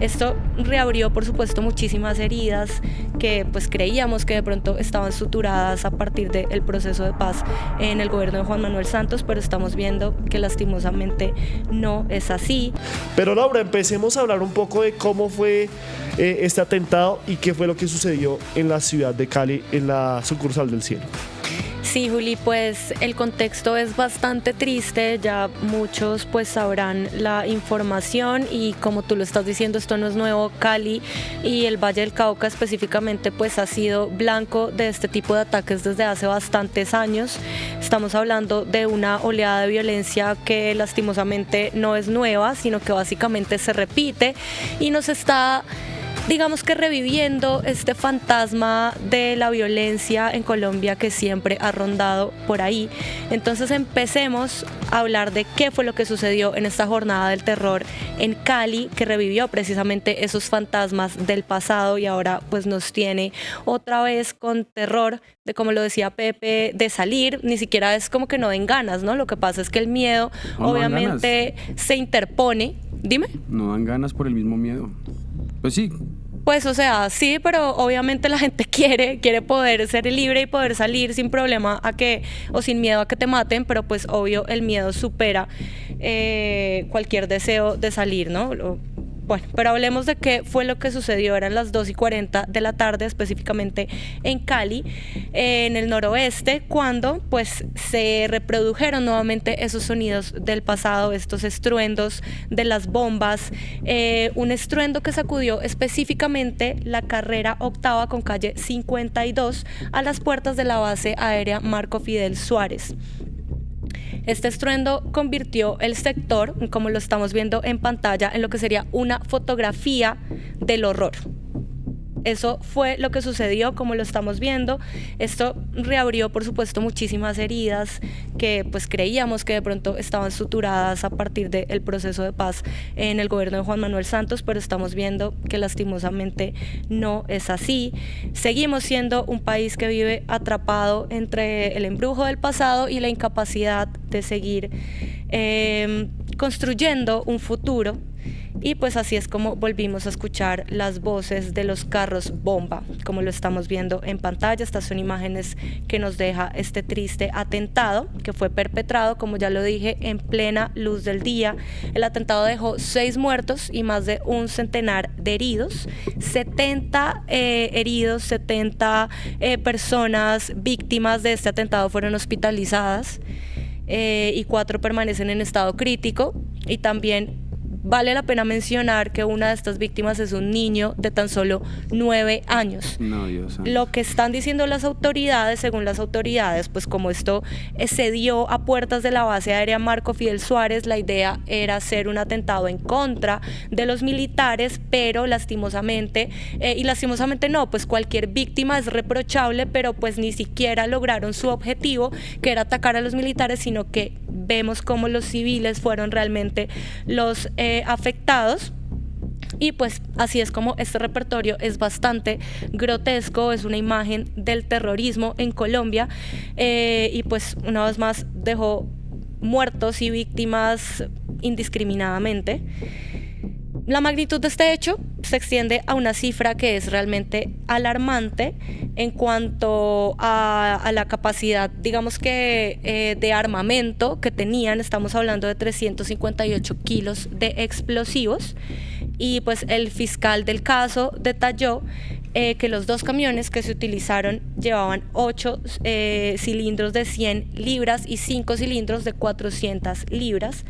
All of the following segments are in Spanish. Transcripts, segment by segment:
Esto reabrió, por supuesto, muchísimas heridas que pues creíamos que de pronto estaban suturadas a partir del proceso de paz en el gobierno de Juan Manuel Santos, pero estamos viendo que lastimosamente no es así. Pero Laura, empecemos a hablar un poco de cómo fue este atentado y qué fue lo que sucedió en la ciudad de Cali, en la sucursal del Cielo. Sí, Juli, pues el contexto es bastante triste, ya muchos pues sabrán la información y como tú lo estás diciendo, esto no es nuevo. Cali y el Valle del Cauca específicamente pues ha sido blanco de este tipo de ataques desde hace bastantes años. Estamos hablando de una oleada de violencia que lastimosamente no es nueva, sino que básicamente se repite y nos está, digamos que reviviendo este fantasma de la violencia en Colombia que siempre ha rondado por ahí. Entonces empecemos a hablar de qué fue lo que sucedió en esta jornada del terror en Cali, que revivió precisamente esos fantasmas del pasado y ahora pues nos tiene otra vez con terror de, como lo decía Pepe, de salir. Ni siquiera es como que no den ganas, ¿no? Lo que pasa es que el miedo obviamente se interpone. Dime. No dan ganas por el mismo miedo. Pues sí. Pues, o sea, sí, pero obviamente la gente quiere poder ser libre y poder salir sin problema o sin miedo a que te maten, pero pues obvio el miedo supera cualquier deseo de salir, ¿no? Bueno, pero hablemos de qué fue lo que sucedió. Eran las 2:40 de la tarde, específicamente en Cali, en el noroeste, cuando pues se reprodujeron nuevamente esos sonidos del pasado, estos estruendos de las bombas, un estruendo que sacudió específicamente la carrera octava con calle 52 a las puertas de la base aérea Marco Fidel Suárez. Este estruendo convirtió el sector, como lo estamos viendo en pantalla, en lo que sería una fotografía del horror. Eso fue lo que sucedió, como lo estamos viendo. Esto reabrió, por supuesto, muchísimas heridas que pues creíamos que de pronto estaban suturadas a partir del proceso de paz en el gobierno de Juan Manuel Santos, pero estamos viendo que lastimosamente no es así. Seguimos siendo un país que vive atrapado entre el embrujo del pasado y la incapacidad de seguir construyendo un futuro. Y pues así es como volvimos a escuchar las voces de los carros bomba, como lo estamos viendo en pantalla. Estas son imágenes que nos deja este triste atentado que fue perpetrado, como ya lo dije, en plena luz del día. El atentado dejó 6 muertos y más de un centenar de heridos, 70 heridos, 70 personas víctimas de este atentado fueron hospitalizadas y 4 permanecen en estado crítico. Y también vale la pena mencionar que una de estas víctimas es un niño de tan solo 9 años. No, Dios santo. Lo que están diciendo las autoridades, según las autoridades, pues como esto se dio a puertas de la base aérea Marco Fidel Suárez, la idea era hacer un atentado en contra de los militares, pero lastimosamente, y lastimosamente no, pues cualquier víctima es reprochable, pero pues ni siquiera lograron su objetivo, que era atacar a los militares, sino que vemos cómo los civiles fueron realmente los afectados. Y pues así es como este repertorio es bastante grotesco, es una imagen del terrorismo en Colombia y pues una vez más dejó muertos y víctimas indiscriminadamente. La magnitud de este hecho se extiende a una cifra que es realmente alarmante en cuanto a la capacidad, digamos que de armamento que tenían. Estamos hablando de 358 kilos de explosivos y pues el fiscal del caso detalló que los 2 camiones que se utilizaron llevaban 8 cilindros de 100 libras y 5 cilindros de 400 libras,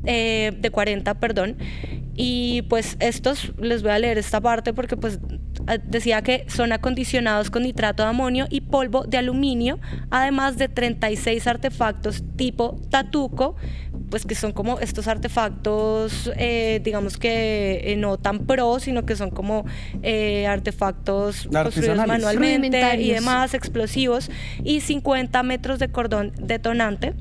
de 40, perdón. Y pues estos, les voy a leer esta parte porque pues decía que son acondicionados con nitrato de amonio y polvo de aluminio, además de 36 artefactos tipo tatuco, pues que son como estos artefactos, digamos que no tan pro, sino que son como artefactos construidos manualmente y demás, explosivos, y 50 metros de cordón detonante.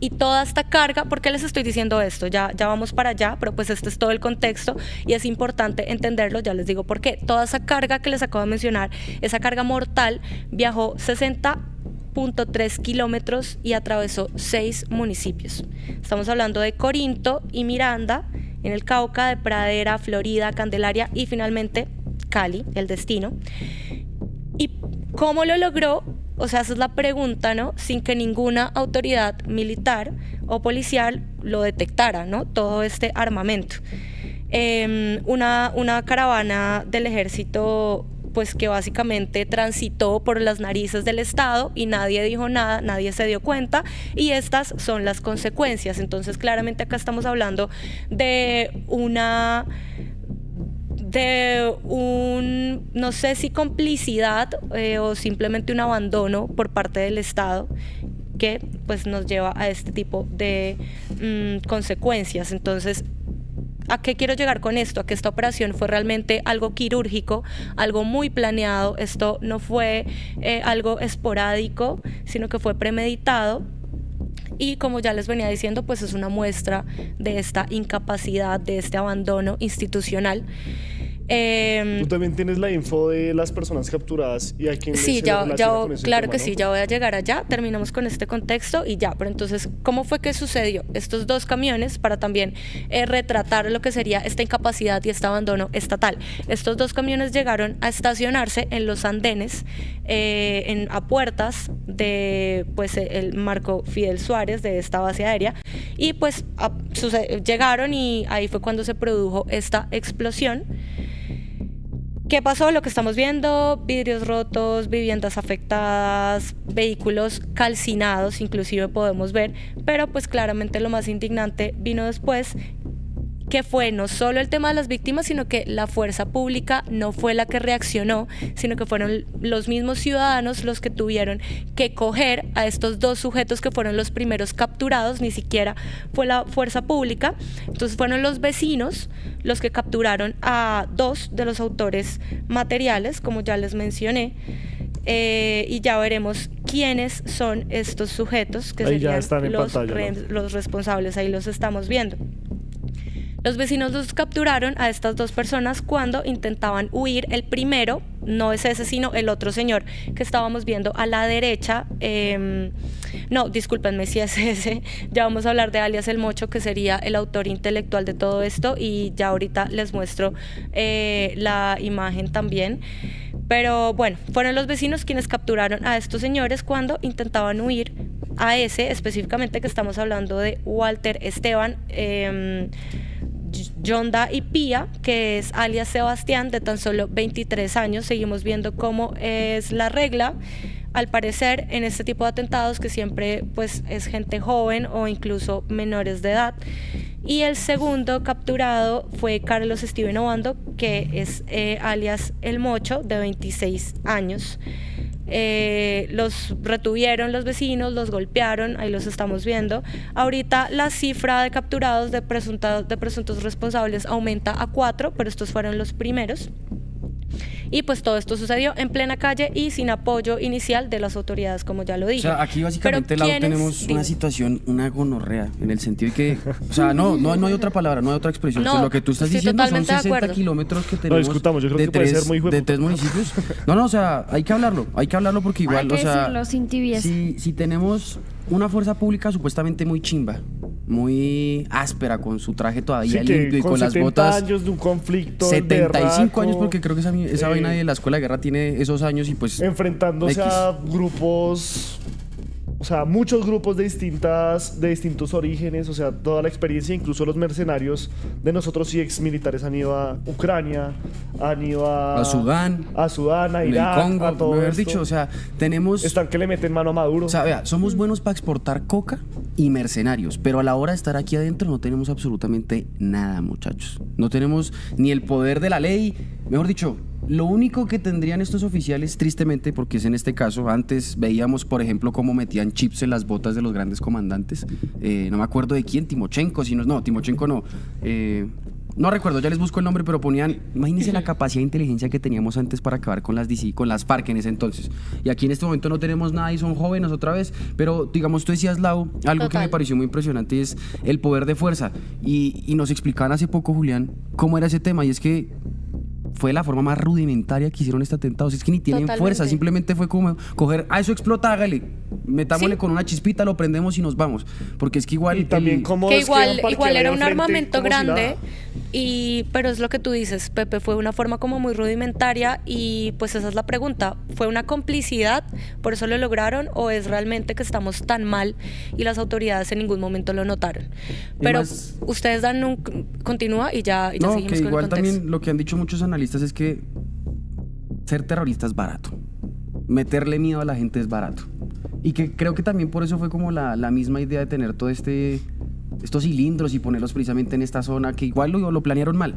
Y toda esta carga, ¿por qué les estoy diciendo esto? Ya vamos para allá, pero pues este es todo el contexto y es importante entenderlo, ya les digo por qué. Toda esa carga que les acabo de mencionar, esa carga mortal, viajó 60.3 kilómetros y atravesó 6 municipios. Estamos hablando de Corinto y Miranda, en el Cauca, de Pradera, Florida, Candelaria y finalmente Cali, el destino. ¿Y cómo lo logró? O sea, esa es la pregunta, ¿no? Sin que ninguna autoridad militar o policial lo detectara, ¿no? Todo este armamento. Una caravana del ejército, pues que básicamente transitó por las narices del Estado y nadie dijo nada, nadie se dio cuenta, y estas son las consecuencias. Entonces, claramente acá estamos hablando de un, no sé si complicidad o simplemente un abandono por parte del Estado que pues nos lleva a este tipo de consecuencias. Entonces, ¿a qué quiero llegar con esto? A que esta operación fue realmente algo quirúrgico, algo muy planeado. Esto no fue algo esporádico, sino que fue premeditado. Y como ya les venía diciendo, pues es una muestra de esta incapacidad, de este abandono institucional. Tú también tienes la info de las personas capturadas y a quién sí, se relaciona con ese claro tema, que ¿no? sí, ya voy a llegar allá, terminamos con este contexto y ya, pero entonces, ¿cómo fue que sucedió? Estos dos camiones, para también retratar lo que sería esta incapacidad y este abandono estatal. Estos dos camiones llegaron a estacionarse en los andenes, a puertas de pues el Marco Fidel Suárez de esta base aérea, y pues llegaron y ahí fue cuando se produjo esta explosión. ¿Qué pasó? Lo que estamos viendo: vidrios rotos, viviendas afectadas, vehículos calcinados, inclusive podemos ver, pero pues claramente lo más indignante vino después, que fue no solo el tema de las víctimas, sino que la fuerza pública no fue la que reaccionó, sino que fueron los mismos ciudadanos los que tuvieron que coger a estos dos sujetos que fueron los primeros capturados. Ni siquiera fue la fuerza pública. Entonces fueron los vecinos los que capturaron a dos de los autores materiales, como ya les mencioné. Y ya veremos quiénes son estos sujetos, que ahí serían pantalla, ¿no? los responsables. Ahí los estamos viendo. Los vecinos los capturaron a estas dos personas cuando intentaban huir. El primero, no es ese, sino el otro señor que estábamos viendo a la derecha. No, discúlpenme si es ese. Ya vamos a hablar de alias El Mocho, que sería el autor intelectual de todo esto, y ya ahorita les muestro la imagen también. Pero bueno, fueron los vecinos quienes capturaron a estos señores cuando intentaban huir. A ese específicamente, que estamos hablando de Walter Esteban Yonda y Pía, que es alias Sebastián, de tan solo 23 años. Seguimos viendo cómo es la regla, al parecer, en este tipo de atentados, que siempre pues es gente joven o incluso menores de edad. Y el segundo capturado fue Carlos Steven Obando, que es alias El Mocho, de 26 años. Los retuvieron los vecinos, los golpearon, ahí los estamos viendo. Ahorita la cifra de capturados de presuntos responsables aumenta a 4, pero estos fueron los primeros. Y pues todo esto sucedió en plena calle y sin apoyo inicial de las autoridades, como ya lo dije. O sea, aquí básicamente tenemos una situación, una gonorrea, en el sentido de que, o sea, no hay otra palabra, no hay otra expresión. No, o sea, lo que tú estás diciendo son 60 kilómetros que tenemos. No discutamos, yo creo que puede ser muy de 3 municipios. No, o sea, hay que hablarlo porque igual, hay que o sea, decirlo sin tibieza. Si tenemos una fuerza pública supuestamente muy chimba, muy áspera, con su traje todavía limpio y con las botas. 70 años de un conflicto 75 años, porque creo que esa vaina de la escuela de guerra tiene esos años, y pues enfrentándose a grupos, o sea, muchos grupos de distintos orígenes. O sea, toda la experiencia, incluso los mercenarios de nosotros y ex militares han ido a Ucrania, han ido a Sudán, a Irak, Congo, a todo mejor esto. dicho, o sea, tenemos... Están que le meten mano a Maduro. O sea, vea, somos buenos para exportar coca y mercenarios, pero a la hora de estar aquí adentro no tenemos absolutamente nada, muchachos. No tenemos ni el poder de la ley. Mejor dicho, lo único que tendrían estos oficiales, tristemente, porque es en este caso, antes veíamos, por ejemplo, cómo metían chips en las botas de los grandes comandantes. No me acuerdo de quién, Timochenko, Timochenko no. No recuerdo, ya les busco el nombre, pero ponían, imagínense la capacidad de inteligencia que teníamos antes para acabar con las DC, con las FARC en ese entonces. Y aquí en este momento no tenemos nada y son jóvenes otra vez, pero digamos, tú decías, Lau, algo que me pareció muy impresionante es el poder de fuerza. Y nos explicaban hace poco, Julián, cómo era ese tema, y es que fue la forma más rudimentaria que hicieron este atentado. Es que ni tienen fuerza, simplemente fue como coger, eso explota, hágale. metámosle Sí. con una chispita, lo prendemos y nos vamos. Porque es que igual... Y también cómo Que es que igual era un frente armamento como si grande, nada. pero es lo que tú dices, Pepe, fue una forma como muy rudimentaria y pues esa es la pregunta, ¿fue una complicidad, por eso lo lograron o es realmente que estamos tan mal y las autoridades en ningún momento lo notaron? Pero Además- ustedes dan un... Continúa y ya No, seguimos que con igual el contexto. también lo que han dicho muchos analistas es que ser terrorista es barato. Meterle miedo a la gente es barato. Y que creo que también por eso fue como la misma idea de tener todo estos cilindros y ponerlos precisamente en esta zona, que igual lo planearon mal,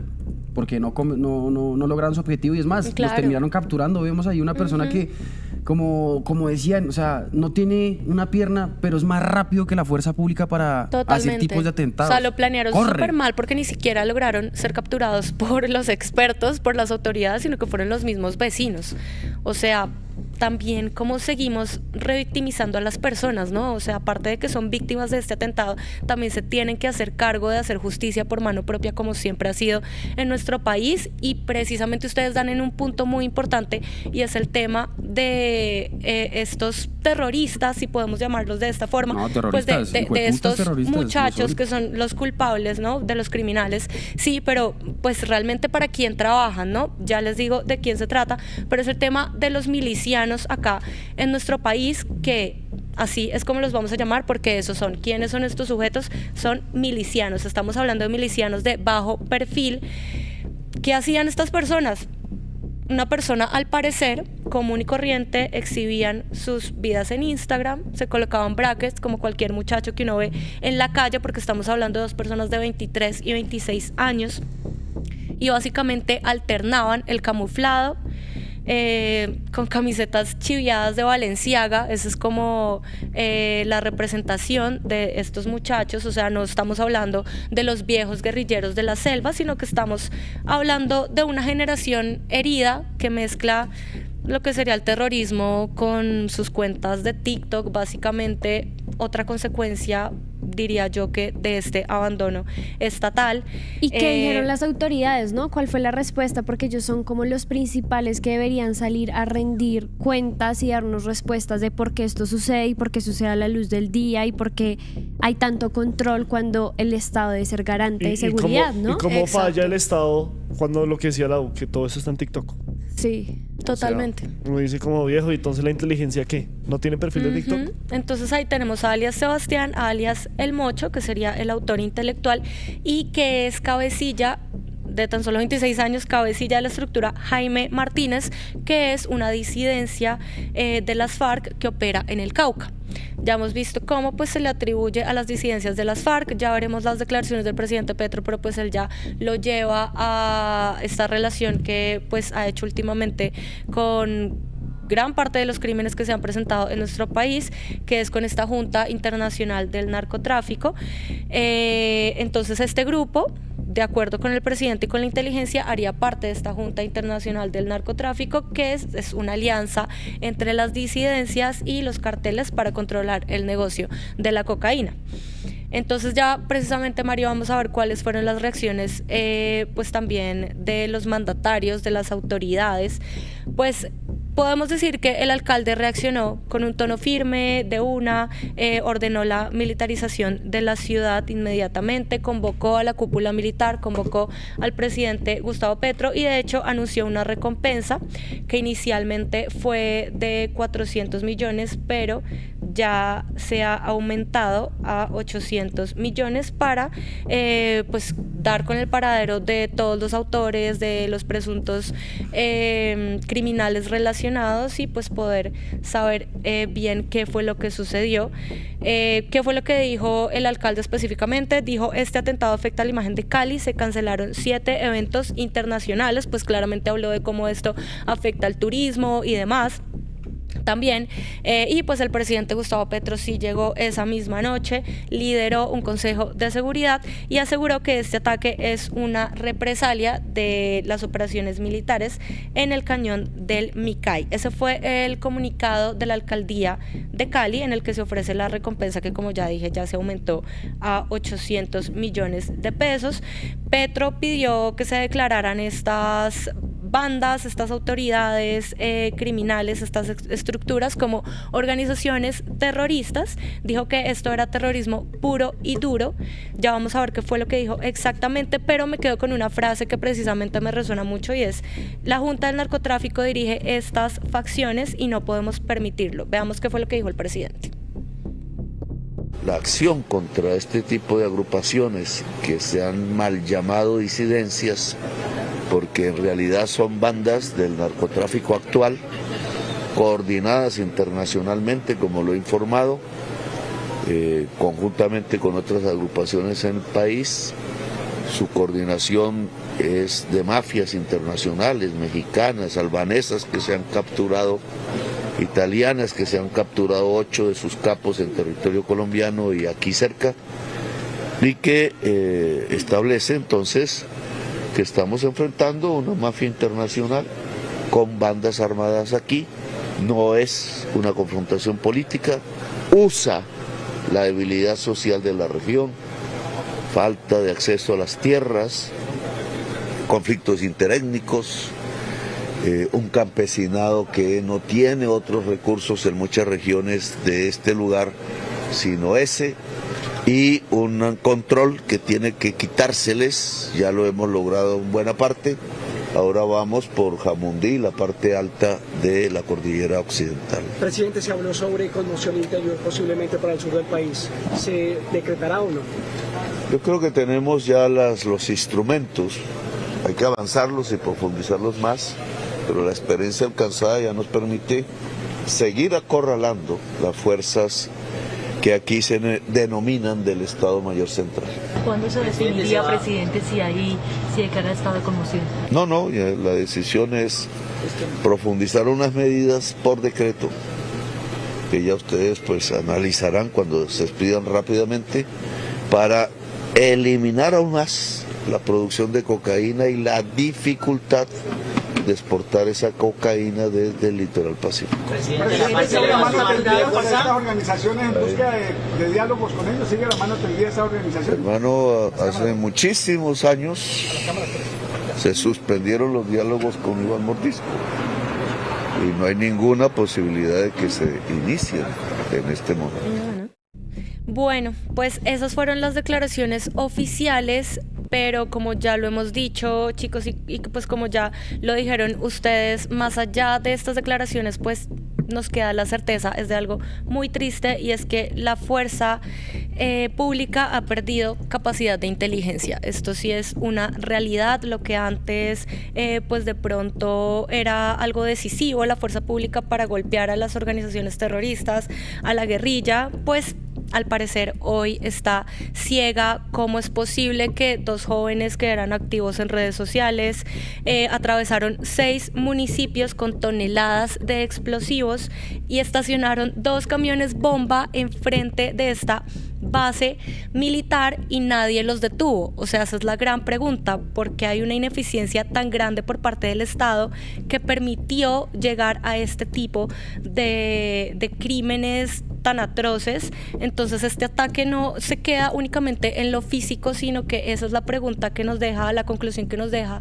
porque no lograron su objetivo y es más, Claro. los terminaron capturando. Vemos ahí una persona que, como decían, o sea, no tiene una pierna, pero es más rápido que la fuerza pública para hacer Totalmente. tipos de atentados. O sea, lo planearon Corre. súper mal porque ni siquiera lograron ser capturados por los expertos, por las autoridades, sino que fueron los mismos vecinos. O sea, también cómo seguimos revictimizando a las personas, ¿no? O sea, aparte de que son víctimas de este atentado, también se tienen que hacer cargo de hacer justicia por mano propia, como siempre ha sido en nuestro país. Y precisamente ustedes dan en un punto muy importante y es el tema de estos terroristas, si podemos llamarlos de esta forma, No, pues terroristas, de hijueputas estos terroristas, lo muchachos son. que son los culpables, ¿no? De los criminales. Sí, pero pues realmente para quién trabajan, ¿no? Ya les digo de quién se trata, pero es el tema de los milicianos acá en nuestro país, que así es como los vamos a llamar, porque esos son. ¿Quiénes son estos sujetos? Son milicianos. Estamos hablando de milicianos de bajo perfil. ¿Qué hacían estas personas? Una persona, al parecer, común y corriente, exhibían sus vidas en Instagram, se colocaban brackets como cualquier muchacho que uno ve en la calle, porque estamos hablando de dos personas de 23 y 26 años, y básicamente alternaban el camuflado con camisetas chiviadas de Balenciaga. Esa es como la representación de estos muchachos. O sea, no estamos hablando de los viejos guerrilleros de la selva, sino que estamos hablando de una generación herida que mezcla lo que sería el terrorismo con sus cuentas de TikTok. Básicamente, otra consecuencia, diría yo, que de este abandono estatal. ¿Y qué dijeron las autoridades, no? ¿Cuál fue la respuesta? Porque ellos son como los principales que deberían salir a rendir cuentas y darnos respuestas de por qué esto sucede y por qué sucede a la luz del día y por qué hay tanto control cuando el Estado debe ser garante de seguridad, cómo, ¿no? ¿Y cómo Exacto. falla el Estado cuando lo que decía la U, que todo eso está en TikTok? Sí. Totalmente. O sea, uno dice como viejo, y entonces la inteligencia, ¿qué? ¿No tiene perfil de TikTok? Ujú. Entonces ahí tenemos a alias Sebastián, a alias El Mocho, que sería el autor intelectual y que es cabecilla de tan solo 26 años, cabecilla de la estructura Jaime Martínez, que es una disidencia de las FARC que opera en el Cauca. Ya hemos visto cómo pues se le atribuye a las disidencias de las FARC, ya veremos las declaraciones del presidente Petro, pero pues él ya lo lleva a esta relación que pues ha hecho últimamente con gran parte de los crímenes que se han presentado en nuestro país, que es con esta Junta Internacional del Narcotráfico. Entonces este grupo, de acuerdo con el presidente y con la inteligencia, haría parte de esta Junta Internacional del Narcotráfico, que es una alianza entre las disidencias y los carteles para controlar el negocio de la cocaína. Entonces ya precisamente, Mario, vamos a ver cuáles fueron las reacciones pues también de los mandatarios, de las autoridades. Pues podemos decir que el alcalde reaccionó con un tono firme, ordenó la militarización de la ciudad inmediatamente, convocó a la cúpula militar, convocó al presidente Gustavo Petro y de hecho anunció una recompensa que inicialmente fue de 400 millones, pero ya se ha aumentado a 800 millones para pues dar con el paradero de todos los autores, de los presuntos criminales relacionados y pues poder saber bien qué fue lo que sucedió. ¿Qué fue lo que dijo el alcalde específicamente? Dijo: este atentado afecta a la imagen de Cali, se cancelaron 7 eventos internacionales, pues claramente habló de cómo esto afecta al turismo y demás. También, y pues el presidente Gustavo Petro sí llegó esa misma noche, lideró un consejo de seguridad y aseguró que este ataque es una represalia de las operaciones militares en el cañón del Micay. Ese fue el comunicado de la alcaldía de Cali, en el que se ofrece la recompensa que, como ya dije, ya se aumentó a 800 millones de pesos. Petro pidió que se declararan estas bandas, estas autoridades criminales, estas estructuras como organizaciones terroristas. Dijo que esto era terrorismo puro y duro. Ya vamos a ver qué fue lo que dijo exactamente, pero me quedo con una frase que precisamente me resuena mucho y es: la Junta del Narcotráfico dirige estas facciones y no podemos permitirlo. Veamos qué fue lo que dijo el presidente. La acción contra este tipo de agrupaciones que se han mal llamado disidencias, porque en realidad son bandas del narcotráfico actual, coordinadas internacionalmente, como lo he informado, conjuntamente con otras agrupaciones en el país. Su coordinación es de mafias internacionales, mexicanas, albanesas que se han capturado, italianas que se han capturado 8 de sus capos en territorio colombiano y aquí cerca, y que establece entonces que estamos enfrentando una mafia internacional con bandas armadas aquí. No es una confrontación política, usa la debilidad social de la región, falta de acceso a las tierras, conflictos interétnicos, un campesinado que no tiene otros recursos en muchas regiones de este lugar sino ese, y un control que tiene que quitárseles. Ya lo hemos logrado en buena parte. Ahora vamos por Jamundí, la parte alta de la cordillera occidental. Presidente, se habló sobre conmoción interior posiblemente para el sur del país. ¿Se decretará o no? Yo creo que tenemos ya los instrumentos, hay que avanzarlos y profundizarlos más, pero la experiencia alcanzada ya nos permite seguir acorralando las fuerzas que aquí se denominan del Estado Mayor Central. ¿Cuándo se definiría, presidente, si declara estado de conmoción? No, ya la decisión es profundizar unas medidas por decreto, que ya ustedes pues analizarán cuando se expidan rápidamente, para eliminar aún más la producción de cocaína y la dificultad de exportar esa cocaína desde el litoral pacífico. ¿Sigue la mano tendida con estas organizaciones en búsqueda de diálogos con ellos? ¿Sigue la mano tendida esa organización? Hermano, hace muchísimos años se suspendieron los diálogos con Iván Mordisco y no hay ninguna posibilidad de que se inicien en este momento. Bueno, pues esas fueron las declaraciones oficiales, pero como ya lo hemos dicho, chicos, y pues como ya lo dijeron ustedes, más allá de estas declaraciones, pues nos queda la certeza, es de algo muy triste, y es que la fuerza pública ha perdido capacidad de inteligencia. Esto sí es una realidad. Lo que antes pues de pronto era algo decisivo, la fuerza pública para golpear a las organizaciones terroristas, a la guerrilla, pues al parecer hoy está ciega. ¿Cómo es posible que 2 jóvenes que eran activos en redes sociales atravesaron 6 municipios con toneladas de explosivos y estacionaron 2 camiones bomba enfrente de esta base militar y nadie los detuvo? O sea, esa es la gran pregunta, porque hay una ineficiencia tan grande por parte del Estado que permitió llegar a este tipo de crímenes tan atroces. Entonces este ataque no se queda únicamente en lo físico, sino que esa es la pregunta que nos deja, la conclusión que nos deja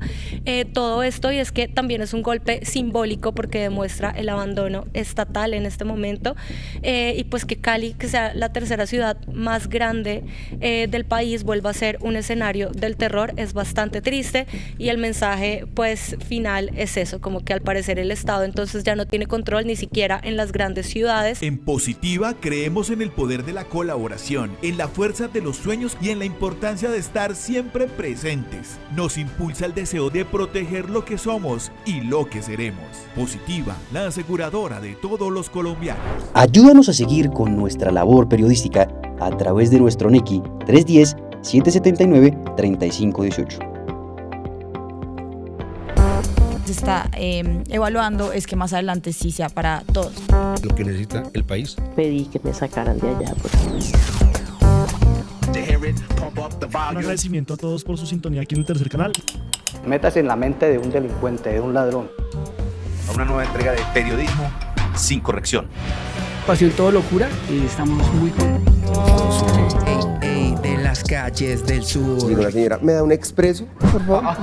todo esto, y es que también es un golpe simbólico porque demuestra el abandono estatal en este momento, y pues que Cali, que sea la tercera ciudad más grande del país, vuelva a ser un escenario del terror, es bastante triste. Y el mensaje pues final es eso, como que al parecer el Estado entonces ya no tiene control ni siquiera en las grandes ciudades. En Positiva creemos en el poder de la colaboración, en la fuerza de los sueños y en la importancia de estar siempre presentes. Nos impulsa el deseo de proteger lo que somos y lo que seremos. Positiva, la aseguradora de todos los colombianos. Ayúdanos a seguir con nuestra labor periodística a través de nuestro NECI 310-779-3518. Se está evaluando es que más adelante sí sea para todos. Lo que necesita el país. Pedí que me sacaran de allá. Un agradecimiento a todos por su sintonía aquí en el tercer canal. Métase en la mente de un delincuente, de un ladrón. A una nueva entrega de periodismo sin corrección. Pasión todo locura y estamos muy contentos. De las calles del sur. Digo, la señora, ¿me da un expreso, por favor?